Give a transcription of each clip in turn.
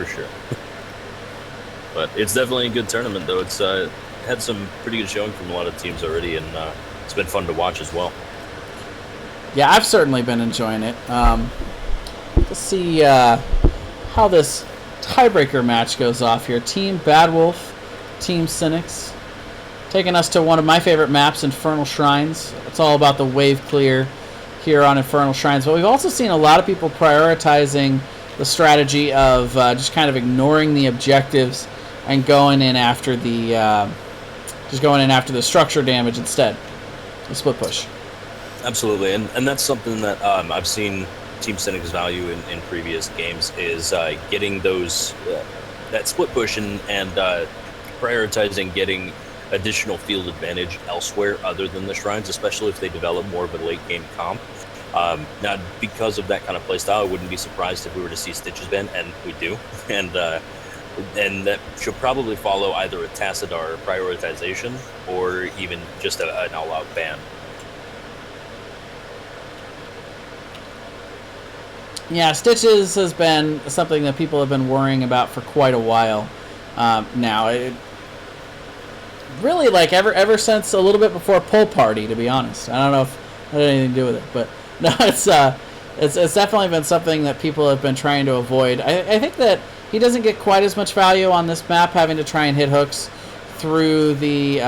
for sure. But it's definitely a good tournament, though. It's had some pretty good showing from a lot of teams already, and it's been fun to watch as well. Yeah, I've certainly been enjoying it. Let's see how this tiebreaker match goes off here. Team Badwolf, Team Sinix, taking us to one of my favorite maps, Infernal Shrines. It's all about the wave clear here on Infernal Shrines. But we've also seen a lot of people prioritizing the strategy of just kind of ignoring the objectives and going in after the structure damage instead. The split push. Absolutely, and that's something that I've seen Team Sinix value in previous games is getting those that split push and prioritizing getting additional field advantage elsewhere other than the shrines, especially if they develop more of a late game comp. Now, because of that kind of playstyle, I wouldn't be surprised if we were to see Stitches ban, and we do, and that should probably follow either a Tassadar prioritization or even just an all-out ban. Yeah, Stitches has been something that people have been worrying about for quite a while now. It really, like, ever since a little bit before Pull Party, to be honest. I don't know if it had anything to do with it, but no, it's definitely been something that people have been trying to avoid. I think that he doesn't get quite as much value on this map, having to try and hit hooks through the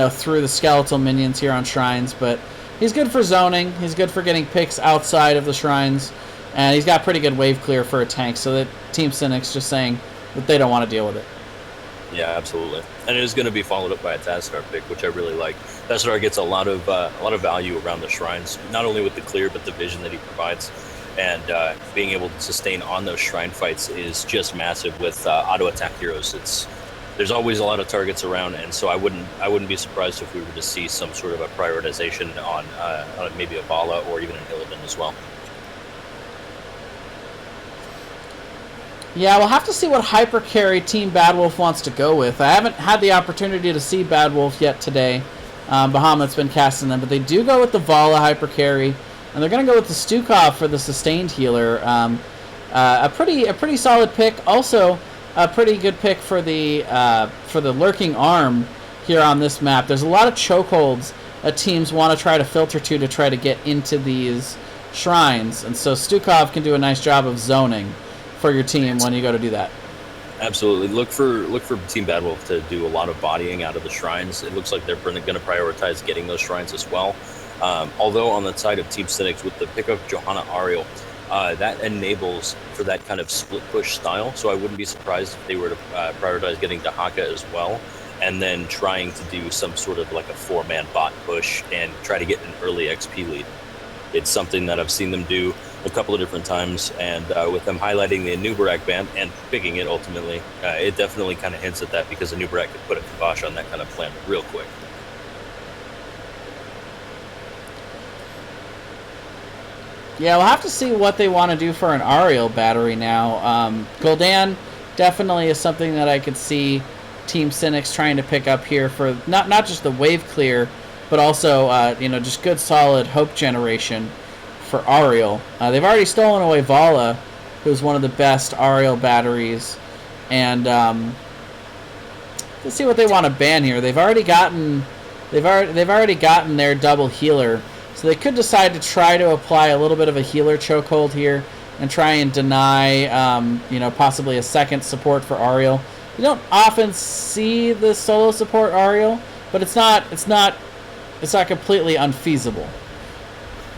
through the skeletal minions here on shrines, but he's good for zoning. He's good for getting picks outside of the shrines, and he's got pretty good wave clear for a tank. So that Team Sinix just saying that they don't want to deal with it. Yeah, absolutely, and it is going to be followed up by a Tassadar pick, which I really like. Tassadar gets a lot of value around the shrines, not only with the clear but the vision that he provides, and being able to sustain on those shrine fights is just massive. With auto attack heroes, there's always a lot of targets around, and so I wouldn't be surprised if we were to see some sort of a prioritization on maybe a Vala or even an Illidan as well. Yeah, we'll have to see what hyper carry Team Badwolf wants to go with. I haven't had the opportunity to see Badwolf yet today. Bahamut's been casting them, but they do go with the Vala hyper carry, and they're going to go with the Stukov for the sustained healer. A pretty solid pick. Also, a pretty good pick for the lurking arm here on this map. There's a lot of chokeholds that teams want to try to filter to try to get into these shrines, and so Stukov can do a nice job of zoning for your team when you go to do that. Absolutely. Look for Team Badwolf to do a lot of bodying out of the shrines. It looks like they're going to prioritize getting those shrines as well. Although on the side of Team Sinix, with the pick of Johanna Ariel, that enables for that kind of split push style. So I wouldn't be surprised if they were to prioritize getting Dahaka as well, and then trying to do some sort of like a 4-man bot push and try to get an early XP lead. It's something that I've seen them do a couple of different times, and with them highlighting the Anubarak ban and picking it ultimately, it definitely kind of hints at that, because Anubarak could put a kibosh on that kind of plan real quick. Yeah, we'll have to see what they want to do for an Ariel battery now. Gul'dan definitely is something that I could see Team Sinix trying to pick up here for not just the wave clear, but also just good solid hope generation for Ariel. They've already stolen away Vala, who's one of the best Ariel batteries, and let's see what they want to ban here. They've already gotten their double healer. So they could decide to try to apply a little bit of a healer chokehold here and try and deny, possibly a second support for Ariel. You don't often see the solo support Ariel, but it's not completely unfeasible.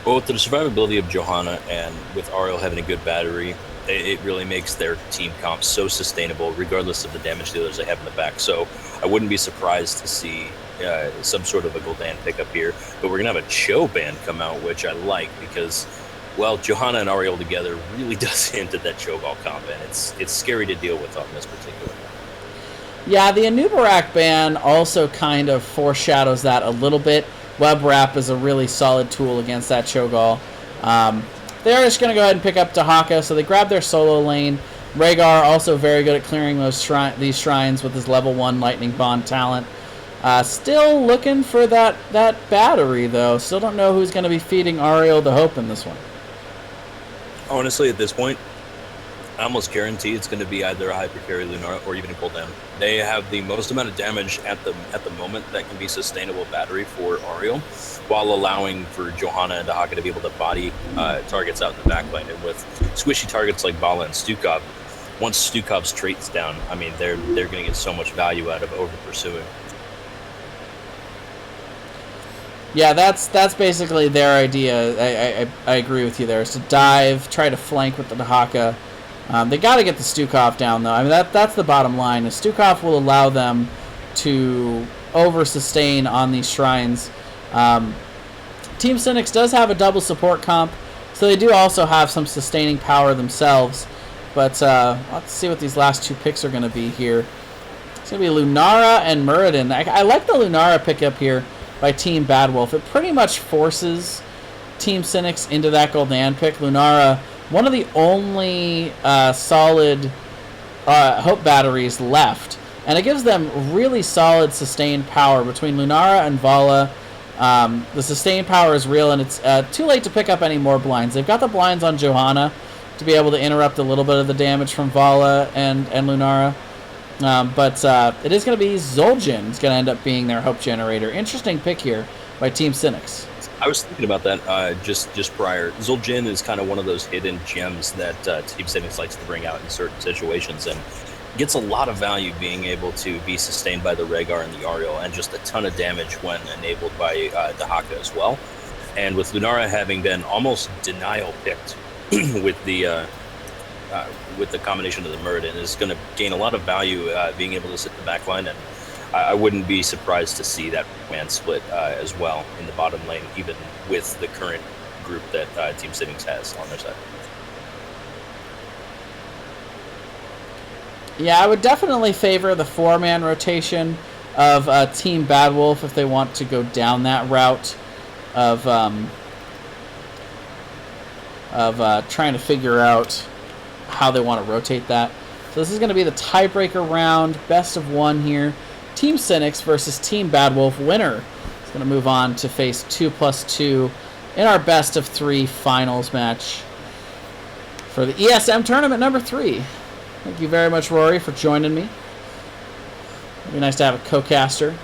Well, with the survivability of Johanna and with Ariel having a good battery, it really makes their team comp so sustainable, regardless of the damage dealers they have in the back. So I wouldn't be surprised to see some sort of a Gul'dan pickup here, but we're gonna have a Cho ban come out, which I like, because, well, Johanna and Ariel together really does hint at that Cho'Gall comp, and it's scary to deal with on this particular one. Yeah, the Anubarak ban also kind of foreshadows that a little bit. Web Wrap is a really solid tool against that Cho'Gall. They're just going to go ahead and pick up Dahaka, so they grab their solo lane. Rhaegar also very good at clearing these shrines with his level 1 Lightning Bond talent. Still looking for that battery, though. Still don't know who's going to be feeding Ariel the hope in this one. Honestly, at this point, I almost guarantee it's going to be either a hyper carry Lunara or even a cooldown. They have the most amount of damage at the moment that can be sustainable battery for Ariel, while allowing for Johanna and Dahaka to be able to body targets out in the backline. And with squishy targets like Vala and Stukov, once Stukov's trait's down, I mean they're going to get so much value out of over pursuing. Yeah, that's basically their idea. I agree with you there. Is to dive, try to flank with the Dahaka. They got to get the Stukov down, though. I mean, that's the bottom line. The Stukov will allow them to over-sustain on these shrines. Team Sinix does have a double support comp, so they do also have some sustaining power themselves. But let's see what these last two picks are going to be here. It's going to be Lunara and Muradin. I like the Lunara pickup here by Team Badwolf. It pretty much forces Team Sinix into that Goldan pick. Lunara, one of the only solid Hope batteries left, and it gives them really solid sustained power between Lunara and Vala. The sustained power is real, and it's too late to pick up any more blinds. They've got the blinds on Johanna to be able to interrupt a little bit of the damage from Vala and Lunara. But it is going to be Zul'jin is going to end up being their Hope generator. Interesting pick here by Team Sinix. I was thinking about that just prior. Zul'jin is kind of one of those hidden gems that Team Sinix likes to bring out in certain situations, and gets a lot of value being able to be sustained by the Rhaegar and the Ariel, and just a ton of damage when enabled by Dahaka as well. And with Lunara having been almost denial picked with the combination of the Muradin, is going to gain a lot of value being able to sit the back line, and I wouldn't be surprised to see that man split as well in the bottom lane, even with the current group that Team Sinix has on their side. Yeah, I would definitely favor the 4-man rotation of Team Badwolf if they want to go down that route of trying to figure out how they want to rotate that. So this is going to be the tiebreaker round, best of one here. Team Sinix versus Team Badwolf. Winner is going to move on to face 2+2 in our best of 3 finals match for the ESM tournament number 3. Thank you very much, Rory, for joining me. It'd be nice to have a co-caster.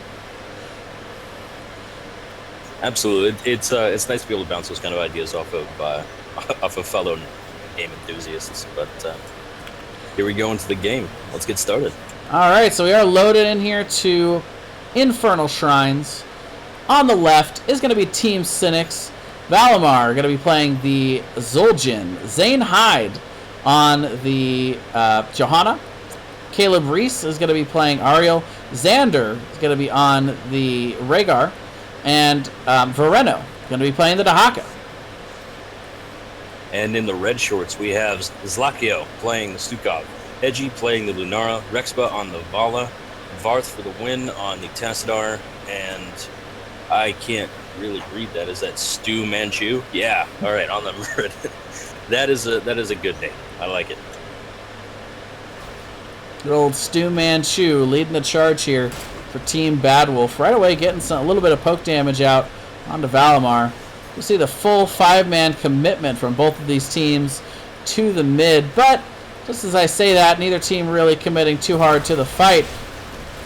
Absolutely, it's nice to be able to bounce those kind of ideas off of fellow game enthusiasts. But here we go into the game. Let's get started. All right, so we are loaded in here to Infernal Shrines. On the left is going to be Team Sinix. Valimar going to be playing the Zul'jin. Zane Hyde on the Johanna. Caleb Reese is going to be playing Ariel. Xander is going to be on the Rhaegar. And Vereno is going to be playing the Dahaka. And in the red shorts, we have Zlakio playing the Stukov, Edgy playing the Lunara, Rexpa on the Vala, Varth for the win on the Tassadar, and I can't really read that. Is that Stu Manchu? Yeah, all right, on the Muradin. That is a good name. I like it. Good old Stu Manchu leading the charge here for Team Badwolf. Right away getting a little bit of poke damage out onto Valimar. You see the full 5-man commitment from both of these teams to the mid, but just as I say that, neither team really committing too hard to the fight.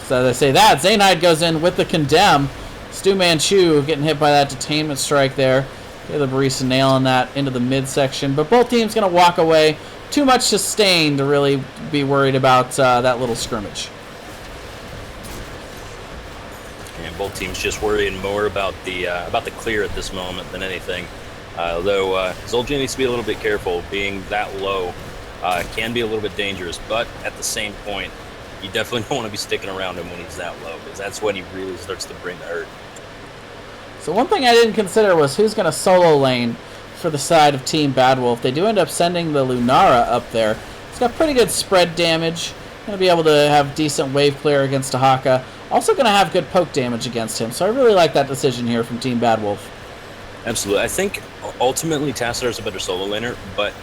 So as I say that, Zaynide goes in with the condemn. Stu Manchu getting hit by that detainment strike there. Caleb Reese nailing that into the midsection, but both teams going to walk away. Too much sustain to really be worried about that little scrimmage. And both teams just worrying more about the clear at this moment than anything. Although Zul'jin needs to be a little bit careful. Being that low can be a little bit dangerous, but at the same point, you definitely don't want to be sticking around him when he's that low, because that's when he really starts to bring the hurt. So one thing I didn't consider was who's going to solo lane for the side of Team Badwolf. They do end up sending the Lunara up there. It's got pretty good spread damage. Going to be able to have decent wave clear against Dahaka. Also going to have good poke damage against him. So I really like that decision here from Team Badwolf. Absolutely. I think ultimately Tassadar is a better solo laner, but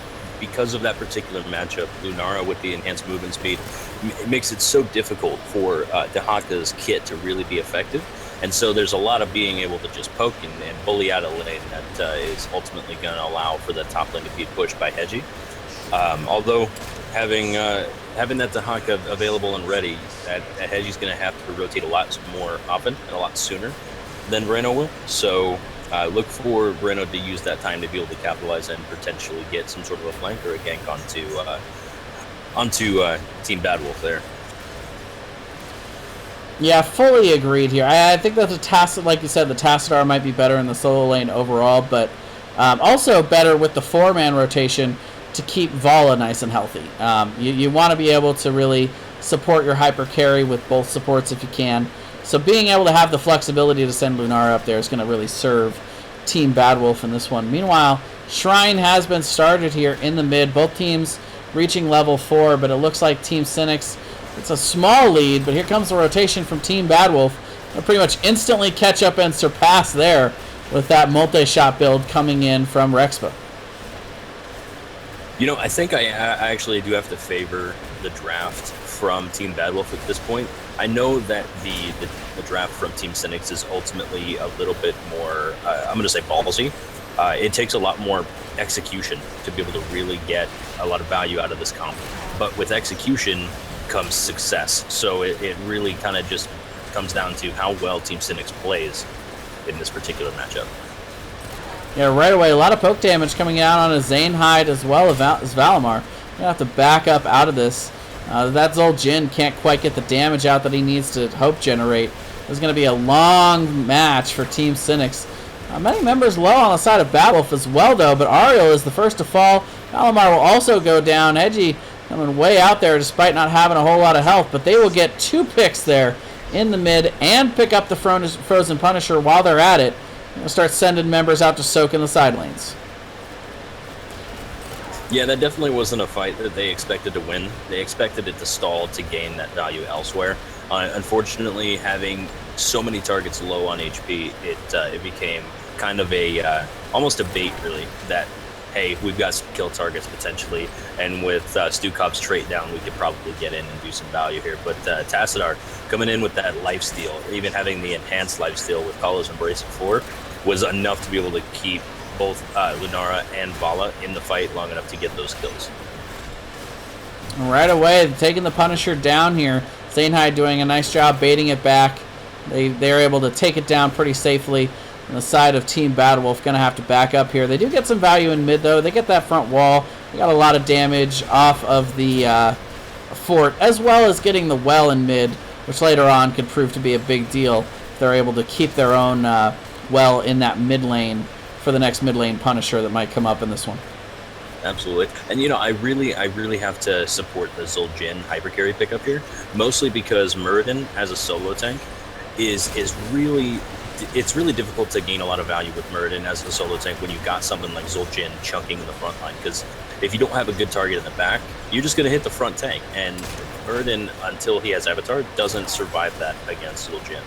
because of that particular matchup, Lunara with the enhanced movement speed, it makes it so difficult for Dahaka's kit to really be effective. And so there's a lot of being able to just poke and bully out a lane that is ultimately going to allow for the top lane to be pushed by Hedgie. Although having that Dahaka available and ready, that Heji's going to have to rotate a lot more often and a lot sooner than Reno will. So look for Reno to use that time to be able to capitalize and potentially get some sort of a flank or a gank onto Team Badwolf there. Yeah, fully agreed here. I think that like you said, the Tassadar might be better in the solo lane overall, but also better with the 4-man rotation to keep Vala nice and healthy. You want to be able to really support your hyper carry with both supports if you can. So being able to have the flexibility to send Lunara up there is going to really serve Team Badwolf in this one. Meanwhile, Shrine has been started here in the mid. Both teams reaching level 4, but it looks like Team Sinix, it's a small lead, but here comes the rotation from Team Badwolf. They'll pretty much instantly catch up and surpass there with that multi-shot build coming in from Rexpa. You know, I think I actually do have to favor the draft from Team Badwolf at this point. I know that the draft from Team Sinix is ultimately a little bit more, I'm going to say ballsy. It takes a lot more execution to be able to really get a lot of value out of this comp. But with execution comes success. So it really kind of just comes down to how well Team Sinix plays in this particular matchup. Yeah, right away, a lot of poke damage coming out on a Zainhide as well as Valimar. You're going to have to back up out of this. That Zul'jin can't quite get the damage out that he needs to hope generate. It's going to be a long match for Team Sinix. Many members low on the side of Badwolf as well, though, but Ariel is the first to fall. Valimar will also go down. Edgy coming way out there despite not having a whole lot of health, but they will get 2 picks there in the mid and pick up the Frozen Punisher while they're at it. We'll start sending members out to soak in the side lanes. Yeah, that definitely wasn't a fight that they expected to win. They expected it to stall to gain that value elsewhere. Unfortunately, having so many targets low on HP, it became kind of a almost a bait, really, that, hey, we've got some kill targets potentially, and with Stukop's trait down, we could probably get in and do some value here. But Tassadar coming in with that lifesteal, even having the enhanced lifesteal with Kalo's Embrace of 4, was enough to be able to keep both Lunara and Vala in the fight long enough to get those kills. Right away, taking the Punisher down here. Zainhide doing a nice job baiting it back. They're able to take it down pretty safely. On the side of Team Badwolf, going to have to back up here. They do get some value in mid, though. They get that front wall. They got a lot of damage off of the fort, as well as getting the well in mid, which later on could prove to be a big deal if they're able to keep their own well in that mid lane for the next mid lane Punisher that might come up in this one. Absolutely. And, you know, I really have to support the Zul'jin hypercarry pickup here, mostly because Muradin as a solo tank is really... It's really difficult to gain a lot of value with Muradin as a solo tank when you've got something like Zul'jin chunking in the front line, because if you don't have a good target in the back, you're just going to hit the front tank, and Muradin, until he has Avatar, doesn't survive that against Zul'jin.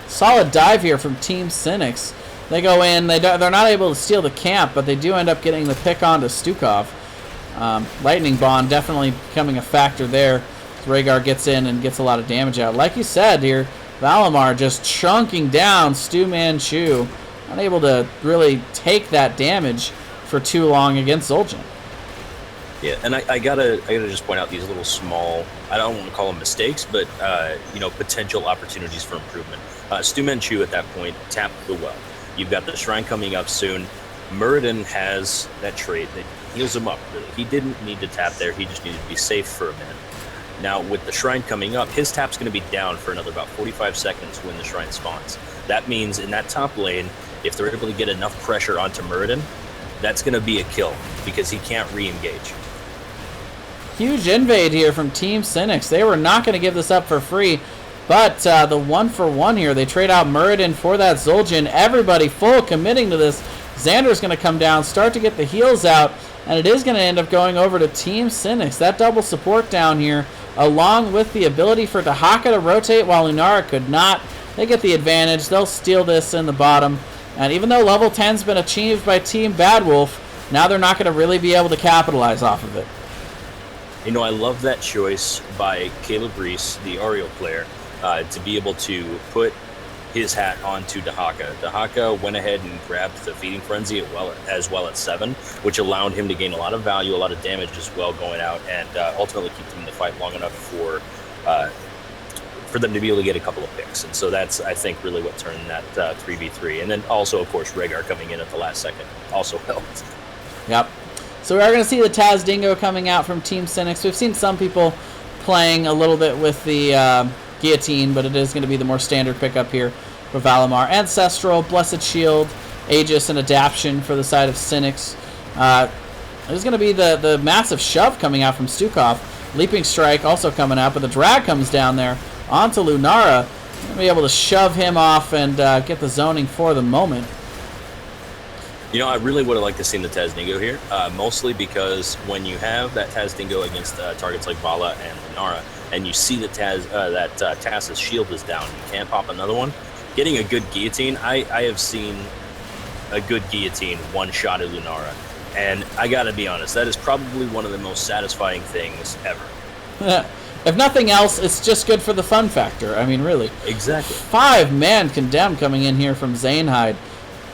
Solid dive here from Team Sinix. They go in, they're not able to steal the camp, but they do end up getting the pick onto Stukov. Lightning Bond definitely becoming a factor there. Rhaegar gets in and gets a lot of damage out. Like you said here, Valimar just chunking down Stu Manchu, unable to really take that damage for too long against Zul'jin. Yeah, and I gotta just point out these little small, I don't want to call them mistakes, but you know, potential opportunities for improvement. Stu Manchu at that point tapped the well. You've got the shrine coming up soon. Muradin has that trait that heals him up, really. He didn't need to tap there, he just needed to be safe for a minute. Now, with the shrine coming up, his tap's going to be down for another about 45 seconds when the shrine spawns. That means in that top lane, if they're able to get enough pressure onto Muradin, that's going to be a kill, because he can't re-engage. Huge invade here from Team Sinix. They were not going to give this up for free, but the 1-for-1 here, they trade out Muradin for that Zul'jin. Everybody full committing to this. Xander's going to come down, start to get the heals out, and it is going to end up going over to Team Sinix. That double support down here, along with the ability for Dahaka to rotate while Lunara could not. They get the advantage. They'll steal this in the bottom. And even though level 10's been achieved by Team Badwolf, now they're not going to really be able to capitalize off of it. You know, I love that choice by Caleb Reese, the Ariel player, to be able to put his hat onto Dahaka. Dahaka went ahead and grabbed the Feeding Frenzy as well at 7, which allowed him to gain a lot of value, a lot of damage as well going out, and ultimately keep them in the fight long enough for them to be able to get a couple of picks. And so that's, I think, really what turned that 3v3. And then also, of course, Rhaegar coming in at the last second also helped. Yep. So we are going to see the Taz Dingo coming out from Team Sinix. We've seen some people playing a little bit with the Guillotine, but it is going to be the more standard pickup here for Valimar. Ancestral, Blessed Shield, Aegis, and Adaption for the side of Sinix. There's going to be the massive shove coming out from Stukov. Leaping Strike also coming out, but the drag comes down there onto Lunara. Going to be able to shove him off and get the zoning for the moment. You know, I really would have liked to see the Taz Dingo here, mostly because when you have that Taz Dingo against targets like Vala and Lunara, and you see that Taz's shield is down, you can't pop another one. Getting a good guillotine, I have seen a good guillotine one-shot at Lunara, and I gotta be honest, that is probably one of the most satisfying things ever. If nothing else, it's just good for the fun factor. I mean, really. Exactly. 5-man Condemned coming in here from Zainhide.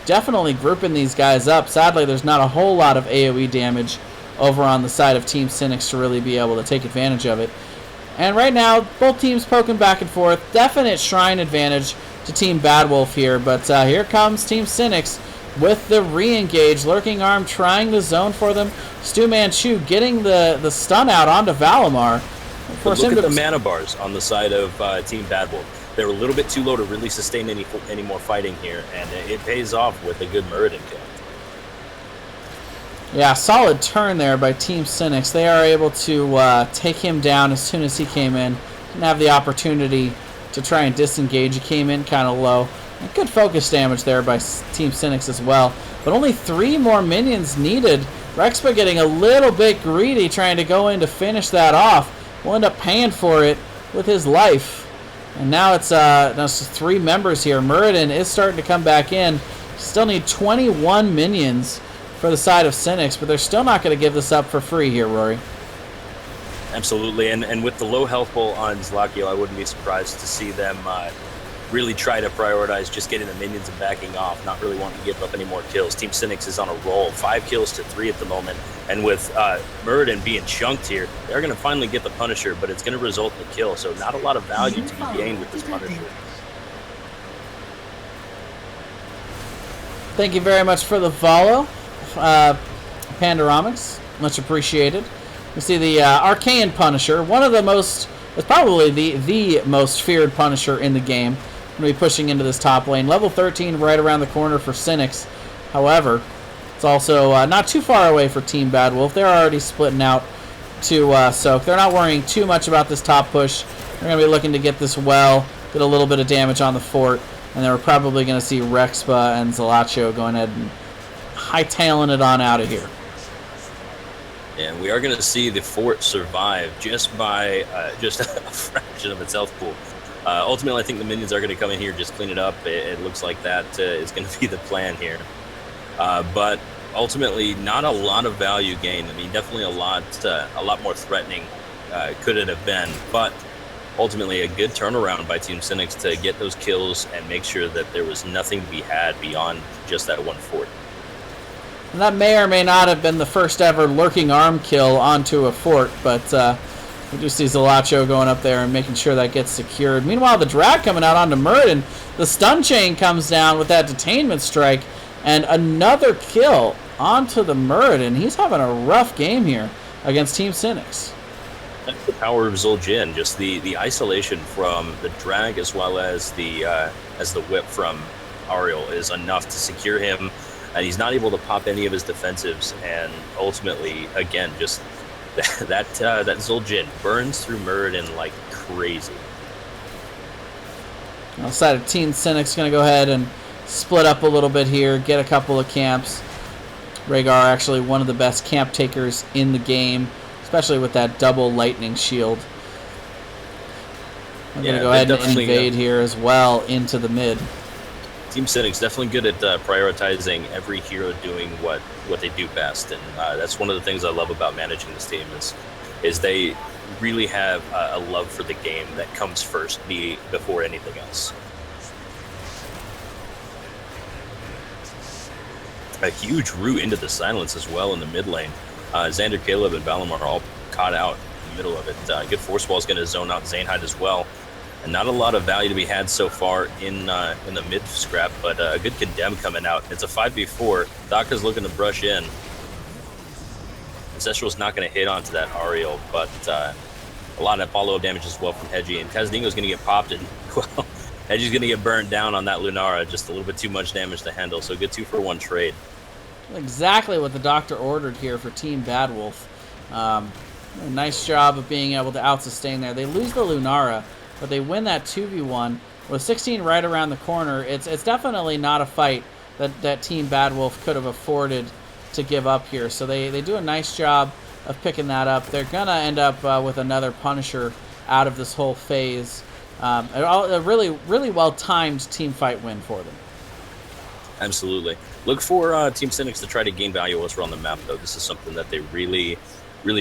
Definitely grouping these guys up. Sadly, there's not a whole lot of AoE damage over on the side of Team Sinix to really be able to take advantage of it. And right now, both teams poking back and forth. Definite Shrine advantage to Team Badwolf here. But here comes Team Sinix with the re-engage. Lurking Arm trying to zone for them. Stu Manchu getting the stun out onto Valimar. Look at the mana bars on the side of Team Badwolf. They're a little bit too low to really sustain any more fighting here, and it pays off with a good Muradin kill. Yeah, solid turn there by Team Sinix. They are able to take him down as soon as he came in. Didn't have the opportunity to try and disengage. He came in kind of low. And good focus damage there by Team Sinix as well. But only 3 more minions needed. Rexpa getting a little bit greedy, trying to go in to finish that off. Will end up paying for it with his life. And now it's 3 members here. Muradin is starting to come back in. Still need 21 minions for the side of Sinix, but they're still not going to give this up for free here, Rory. Absolutely, and with the low health pool on Zlakio, I wouldn't be surprised to see them really try to prioritize just getting the minions and backing off, not really wanting to give up any more kills. Team Sinix is on a roll, 5 kills to 3 at the moment, and with Muradin being chunked here, they're going to finally get the Punisher, but it's going to result in a kill, so not a lot of value to be gained with this Punisher. Thank you very much for the follow, Pandoramics. Much appreciated. We see the Arcane Punisher, one of the most, it's probably the most feared Punisher in the game. Going to be pushing into this top lane. Level 13 right around the corner for Sinix. However, it's also not too far away for Team Badwolf. They're already splitting out to soak. They're not worrying too much about this top push. They're going to be looking to get this well, get a little bit of damage on the fort, and then we're probably going to see Rexpa and Zalacho going ahead and hightailing it on out of here. And we are going to see the fort survive just by just a fraction of its health pool. Ultimately, I think the minions are going to come in here, just clean it up. It looks like that is going to be the plan here. But ultimately, not a lot of value gained. I mean, definitely a lot more threatening could it have been. But ultimately, a good turnaround by Team Sinix to get those kills and make sure that there was nothing to be had beyond just that one fort. And that may or may not have been the first ever Lurking Arm kill onto a fort, but we do see Zalacho going up there and making sure that gets secured. Meanwhile, the drag coming out onto Muradin. The stun chain comes down with that detainment strike, and another kill onto the Muradin. He's having a rough game here against Team Sinix. That's the power of Zul'jin, just the isolation from the drag as well as the whip from Ariel is enough to secure him. And he's not able to pop any of his defensives, and ultimately, again, just that Zul'jin burns through Muradin like crazy. Outside of Team Sinix, going to go ahead and split up a little bit here, get a couple of camps. Rhaegar actually one of the best camp takers in the game, especially with that double lightning shield. I'm going to go ahead and invade here as well into the mid. Team Sinix definitely good at prioritizing every hero doing what they do best, and that's one of the things I love about managing this team is they really have a love for the game that comes first before anything else. a huge root into the silence as well in the mid lane. Xander, Caleb, and Valimar are all caught out in the middle of it. Good force wall is going to zone out Zainhide as well. And not a lot of value to be had so far in the mid scrap, but a good condemn coming out. It's a 5v4. Daka's looking to brush in. Ancestral's not going to hit onto that Ariel, but a lot of follow-up damage as well from Hedgie. And Kazdingo's going to get popped, and well, Hedgie's going to get burnt down on that Lunara. Just a little bit too much damage to handle. So good 2-for-1 trade. Exactly what the doctor ordered here for Team Badwolf. A nice job of being able to out-sustain there. They lose the Lunara, but they win that 2v1 with 16 right around the corner. It's definitely not a fight that Team Badwolf could have afforded to give up here. So they do a nice job of picking that up. They're gonna end up with another Punisher out of this whole phase. A really well timed team fight win for them. Absolutely. Look for Team Sinix to try to gain value elsewhere on the map, though. This is something that they really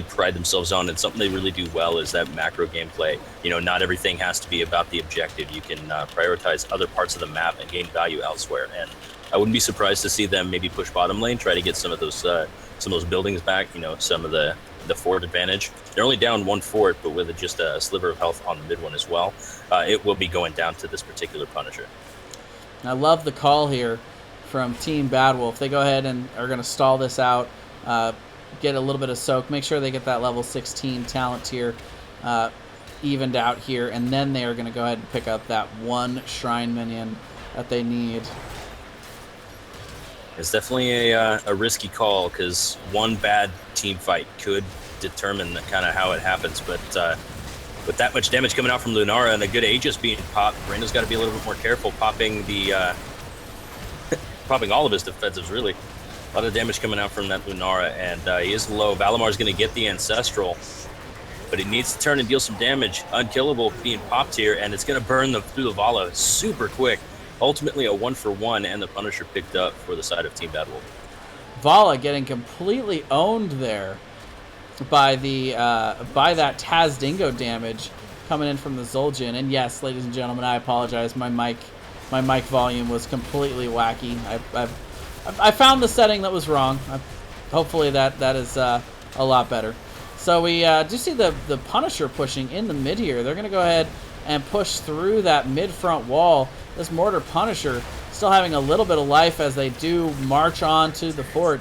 pride themselves on, and something they really do well is that macro gameplay. You know, not everything has to be about the objective. You can prioritize other parts of the map and gain value elsewhere. And I wouldn't be surprised to see them maybe push bottom lane, try to get some of those buildings back. You know, some of the forward advantage. They're only down 1 fort, but with just a sliver of health on the mid one as well. It will be going down to this particular Punisher. I love the call here from Team Badwolf. They go ahead and are going to stall this out, get a little bit of soak, make sure they get that level 16 talent tier evened out here, and then they are going to go ahead and pick up that one shrine minion that they need. It's definitely a risky call, because one bad team fight could determine kind of how it happens. But with that much damage coming out from Lunara and a good Aegis being popped, Reyna's got to be a little bit more careful popping popping all of his defensives, really. A lot of damage coming out from that Lunara, and he is low. Valamar's going to get the Ancestral, but he needs to turn and deal some damage. Unkillable being popped here, and it's going to burn through the Vala super quick. Ultimately a 1-for-1, and the Punisher picked up for the side of Team Badwolf. Vala getting completely owned there by that Taz Dingo damage coming in from the Zul'jin. And yes, ladies and gentlemen, I apologize. My mic volume was completely wacky. I found the setting that was wrong. Hopefully that is a lot better. So we do see the Punisher pushing in the mid here. They're going to go ahead and push through that mid-front wall. This Mortar Punisher still having a little bit of life as they do march on to the fort.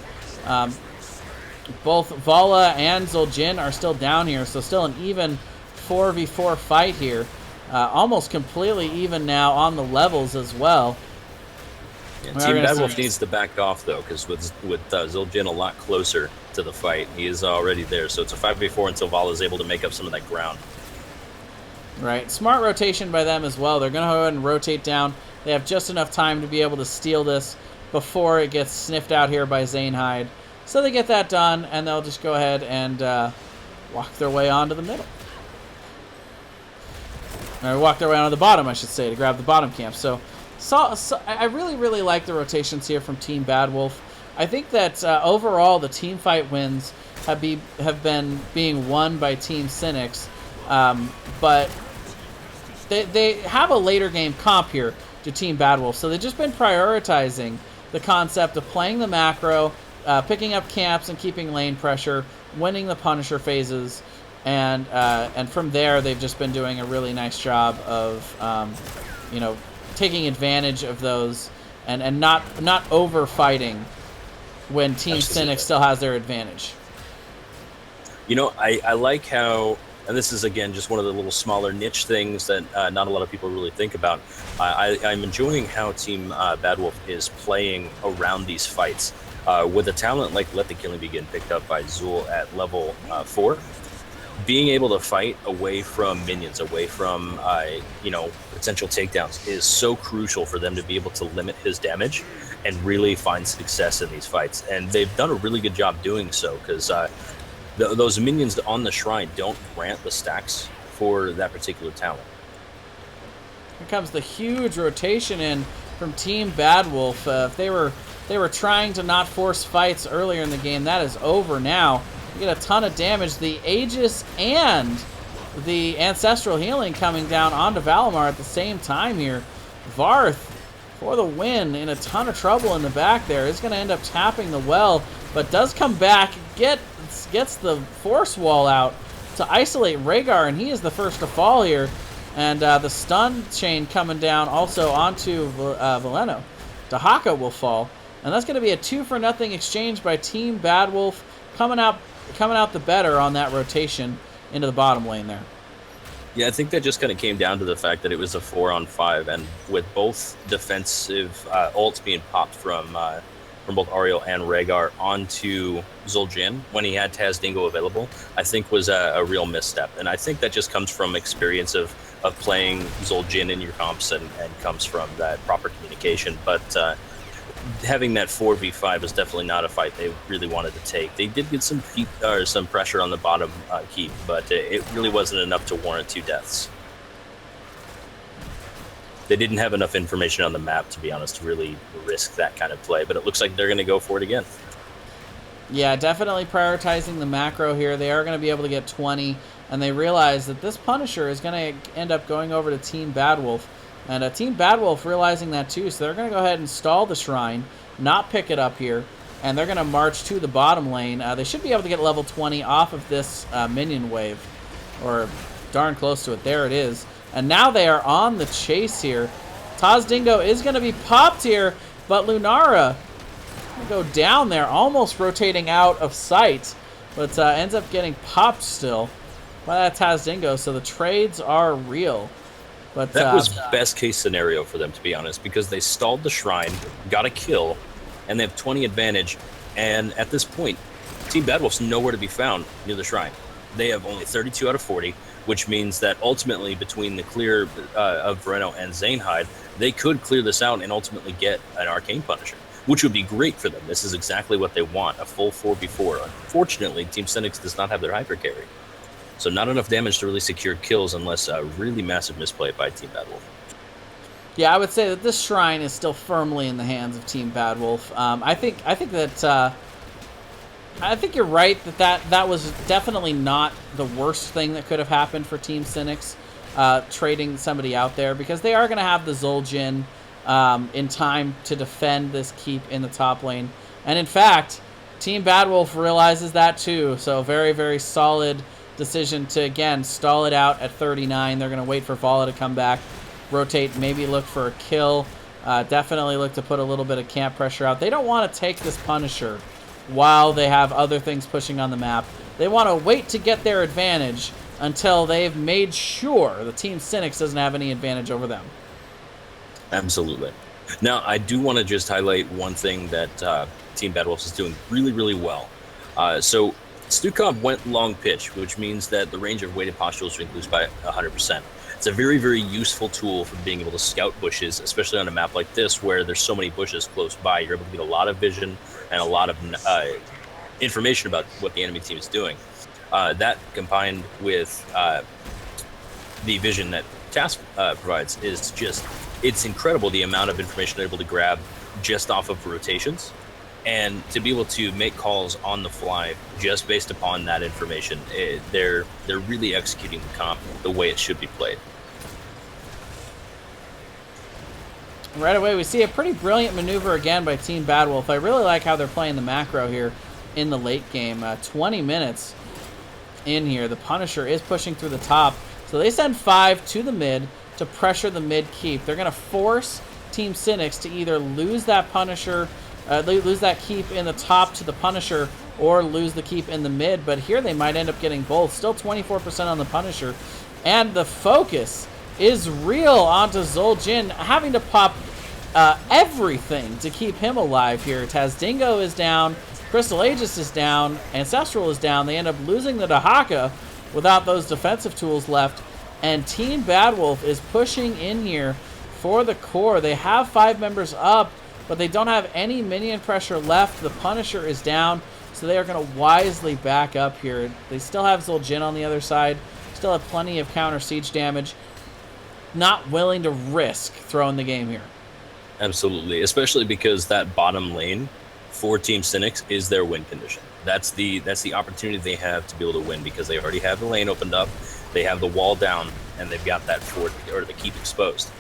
Both Vala and Zul'jin are still down here, so still an even 4v4 fight here. Almost completely even now on the levels as well. Yeah, Team Badwolf needs to back off, though, because with Zul'jin a lot closer to the fight, he is already there. So it's a 5v4 until Vala is able to make up some of that ground. Right. Smart rotation by them as well. They're going to go ahead and rotate down. They have just enough time to be able to steal this before it gets sniffed out here by Zainhide. So they get that done, and they'll just go ahead and walk their way onto the middle. Or walk their way onto the bottom, I should say, to grab the bottom camp. So I really like the rotations here from Team Badwolf. I think that overall the team fight wins have been being won by Team Sinix, but they have a later game comp here to Team Badwolf, so they've just been prioritizing the concept of playing the macro, picking up camps and keeping lane pressure, winning the Punisher phases, and from there they've just been doing a really nice job of taking advantage of those and not over fighting when Team Sinix still has their advantage. You know, I like how, and this is, again, just one of the little smaller niche things that not a lot of people really think about. I'm enjoying how Team Badwolf is playing around these fights. With a talent like Let the Killing Begin picked up by Zul at level 4, being able to fight away from minions, away from potential takedowns is so crucial for them to be able to limit his damage and really find success in these fights. And they've done a really good job doing so, because those minions on the shrine don't grant the stacks for that particular talent. Here comes the huge rotation in from Team Badwolf. If they were trying to not force fights earlier in the game, that is over now. You get a ton of damage. The Aegis and the Ancestral Healing coming down onto Valimar at the same time here. Varth for the win, in a ton of trouble in the back there. Is going to end up tapping the well, but does come back, gets the force wall out to isolate Rhaegar, and he is the first to fall here. And the stun chain coming down also onto Veleno. Dahaka will fall, and that's going to be a 2-for-0 exchange by Team Badwolf, coming out the better on that rotation into the bottom lane there. Yeah, I think that just kind of came down to the fact that it was a 4-on-5, and with both defensive ults being popped from both Ariel and Rhaegar onto Zul'jin when he had Taz Dingo available, I think was a real misstep. And I think that just comes from experience of playing Zul'jin in your comps and comes from that proper communication. But having that 4v5 is definitely not a fight they really wanted to take. They did get some pressure on the bottom keep, but it really wasn't enough to warrant 2 deaths. They didn't have enough information on the map, to be honest, to really risk that kind of play, but it looks like they're going to go for it again. Yeah, definitely prioritizing the macro here. They are going to be able to get 20, and they realize that this Punisher is going to end up going over to Team Badwolf. And Team Badwolf realizing that too, so they're going to go ahead and stall the Shrine, not pick it up here, and they're going to march to the bottom lane. They should be able to get level 20 off of this minion wave, or darn close to it. There it is. And now they are on the chase here. Taz Dingo is going to be popped here, but Lunara will go down there, almost rotating out of sight, but ends up getting popped still by that Taz Dingo, so the trades are real. But that was best case scenario for them, to be honest, because they stalled the Shrine, got a kill, and they have 20 advantage. And at this point, Team Badwolf's nowhere to be found near the Shrine. They have only 32 out of 40, which means that ultimately between the clear of Veleno and Zainhide, they could clear this out and ultimately get an Arcane Punisher, which would be great for them. This is exactly what they want, a full 4v4. Unfortunately, Team Sinix does not have their hyper carry. So not enough damage to really secure kills unless a really massive misplay by Team Badwolf. Yeah, I would say that this Shrine is still firmly in the hands of Team Badwolf. I think you're right that was definitely not the worst thing that could have happened for Team Sinix, trading somebody out there, because they are going to have the Zul'jin in time to defend this keep in the top lane. And in fact, Team Badwolf realizes that too, so very, very solid decision to, again, stall it out at 39. They're going to wait for Vala to come back, rotate, maybe look for a kill, definitely look to put a little bit of camp pressure out. They don't want to take this Punisher while they have other things pushing on the map. They want to wait to get their advantage until they've made sure the Team Sinix doesn't have any advantage over them. Absolutely. Now, I do want to just highlight one thing that Team Badwolf is doing really, really well. So Stukov went long pitch, which means that the range of weighted postules will increase by 100%. It's a very, very useful tool for being able to scout bushes, especially on a map like this where there's so many bushes close by. You're able to get a lot of vision and a lot of information about what the enemy team is doing. That combined with the vision that Task provides is just, it's incredible the amount of information they're able to grab just off of rotations. And to be able to make calls on the fly just based upon that information, they're really executing the comp the way it should be played. Right away, we see a pretty brilliant maneuver again by Team Badwolf. I really like how they're playing the macro here in the late game. 20 minutes in here. The Punisher is pushing through the top. So they send 5 to the mid to pressure the mid keep. They're going to force Team Sinix to either lose that Punisher, lose that keep in the top to the Punisher, or lose the keep in the mid. But here they might end up getting both. Still 24% on the Punisher. And the focus is real onto Zul'jin, having to pop everything to keep him alive here. Taz Dingo is down, Crystal Aegis is down, Ancestral is down. They end up losing the Dahaka without those defensive tools left. And Team Badwolf is pushing in here for the core. They have 5 members up, but they don't have any minion pressure left. The Punisher is down, so they are going to wisely back up here. They still have Zul'jin on the other side, still have plenty of counter siege damage. Not willing to risk throwing the game here. Absolutely, especially because that bottom lane for Team Sinix is their win condition. That's the opportunity they have to be able to win, because they already have the lane opened up, they have the wall down, and they've got that fort or the keep exposed.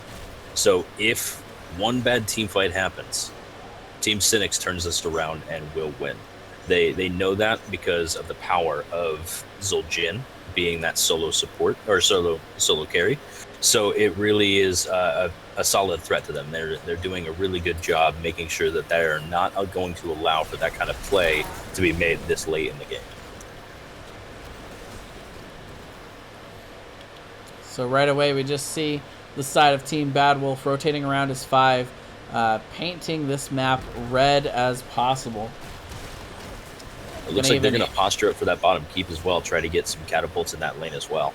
So if one bad team fight happens, Team Sinix turns this around and will win. They know that because of the power of Zul'jin being that solo support or solo carry. So it really is a solid threat to them. They're doing a really good job making sure that they are not going to allow for that kind of play to be made this late in the game. So right away we just see the side of Team Badwolf rotating around as 5, painting this map red as possible. It looks like they're going to posture up for that bottom keep as well, try to get some catapults in that lane as well.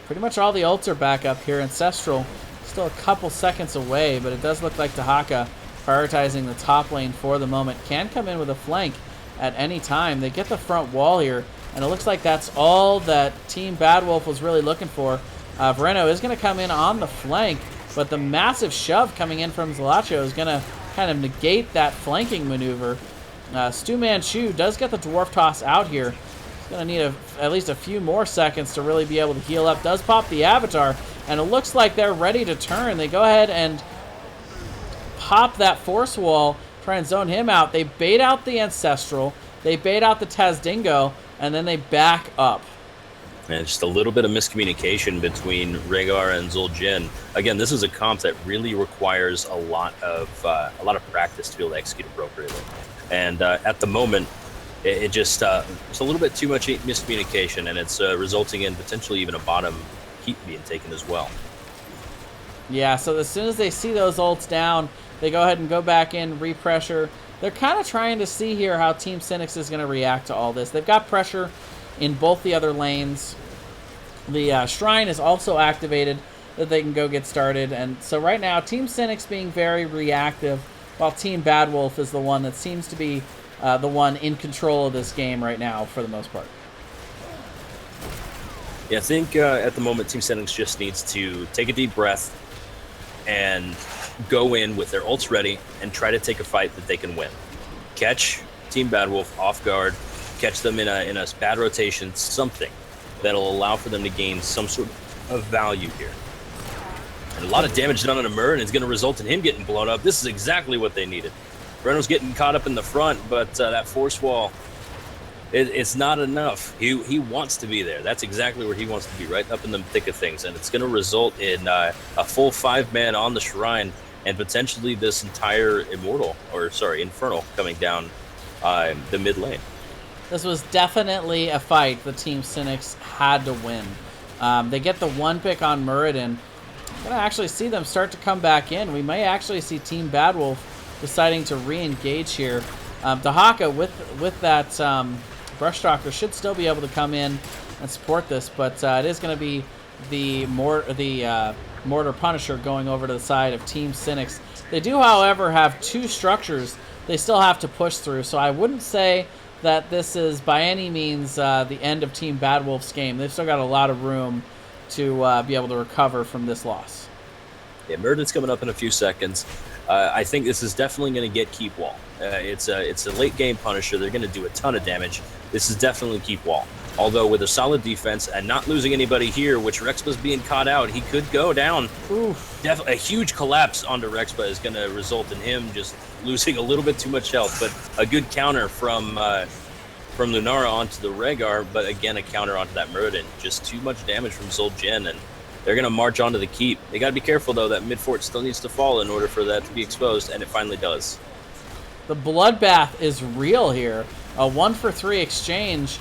Pretty much all the ults are back up here. Ancestral still a couple seconds away, but it does look like Dahaka, prioritizing the top lane for the moment, can come in with a flank at any time. They get the front wall here, and it looks like that's all that Team Badwolf was really looking for. Vereno is going to come in on the flank, but the massive shove coming in from Zalacho is going to kind of negate that flanking maneuver. Stu Manchu does get the dwarf toss out here. He's going to need at least a few more seconds to really be able to heal up. Does pop the avatar, and it looks like they're ready to turn. They go ahead and pop that force wall, try and zone him out. They bait out the Ancestral, they bait out the Tazdingo, and then they back up. And just a little bit of miscommunication between Rhaegar and Zul'jin. Again, this is a comp that really requires a lot of practice to be able to execute appropriately. And at the moment, it's a little bit too much miscommunication, and it's resulting in potentially even a bottom keep being taken as well. Yeah, so as soon as they see those ults down, they go ahead and go back in, repressure. They're kind of trying to see here how Team Sinix is going to react to all this. They've got pressure in both the other lanes. The Shrine is also activated that they can go get started. And so right now, Team Sinix being very reactive, while Team Badwolf is the one that seems to be the one in control of this game right now for the most part. Yeah, I think at the moment, Team Sinix just needs to take a deep breath and go in with their ults ready and try to take a fight that they can win. Catch Team Badwolf off guard, catch them in a bad rotation, something that'll allow for them to gain some sort of value here. And a lot of damage done on a Murd, and it's going to result in him getting blown up. This is exactly what they needed. Breno's getting caught up in the front, but that force wall, it's not enough. He wants to be there. That's exactly where he wants to be, right up in the thick of things. And it's going to result in a full 5-man on the Shrine and potentially this entire Infernal coming down the mid lane. This was definitely a fight the Team Sinix had to win. They get the 1 pick on Muradin. We're going to actually see them start to come back in. We may actually see Team Badwolf deciding to re-engage here. Dahaka with that Brush Stalker should still be able to come in and support this, but it is going to be the Mortar Punisher going over to the side of Team Sinix. They do, however, have 2 structures they still have to push through, so I wouldn't say that this is by any means the end of Team Badwolf's game. They've still got a lot of room to be able to recover from this loss. Yeah, Muradin's coming up in a few seconds. I think this is definitely going to get keep wall. It's a late game Punisher. They're going to do a ton of damage. This is definitely keep wall. Although with a solid defense and not losing anybody here, which Rexpa's being caught out, he could go down. Oof. A huge collapse onto Rexpa is going to result in him just losing a little bit too much health. But a good counter from Lunara onto the Rhaegar, but again a counter onto that Muradin. Just too much damage from Zul'jin, and they're going to march onto the keep. They got to be careful, though. That mid fort still needs to fall in order for that to be exposed, and it finally does. The bloodbath is real here. A 1-for-3 exchange.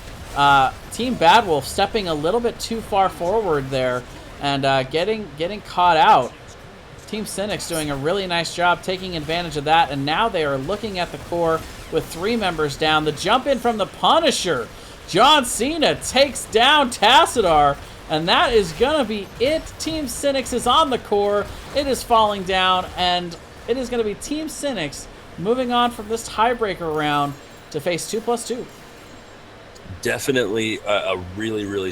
Team Badwolf stepping a little bit too far forward there and getting caught out. Team Sinix doing a really nice job taking advantage of that, and now they are looking at the core with 3 members down. The jump in from the Punisher. John Cena takes down Tassadar, and that is going to be it. Team Sinix is on the core. It is falling down, and it is going to be Team Sinix moving on from this tiebreaker round to face 2+2. Definitely a really, really